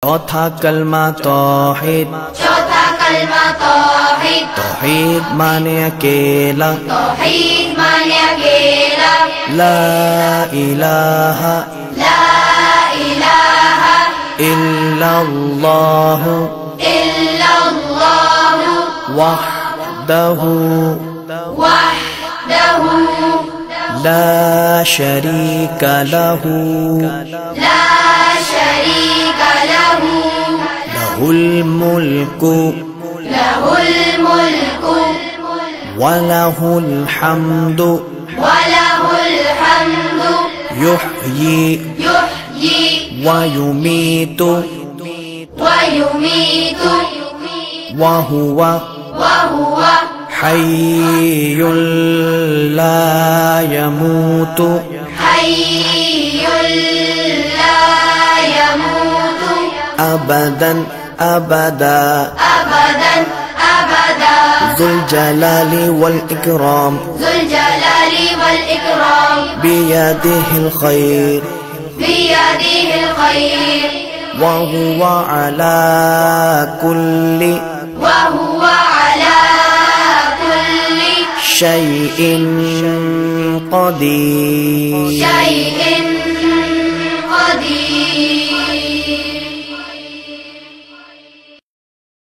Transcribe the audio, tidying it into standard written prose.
चौथा कलमा तौहीद, चौथा कलमा तौहीद, तौहीद माने अकेला, तौहीद माने अकेला, ला इलाहा, ला इलाहा इल्लल्लाह, इल्लल्लाह, वहदहु, वहदहु, ला शरीका लहु, ला शरीका लहु, लहुल मुल्कु, लहुल मुल्कु, वलहुल हम्दु, वलहुल हम्दु, युह्यी युह्यी वयुमीतु, वयुमीतु, वहुवा वहुव हय्युल ला यमूतु, हय्युल ला यमूतु, अबदन अबदा, अबदन अबदा, ज़ुल जलाली वल इकराम, ज़ुल जलाली वल इकराम, बियदिहिल खैर, बियदिहिल खैर, वहुवा अला कुल्लि वहुव अला कुल्लि शैइन क़दीर। शैइन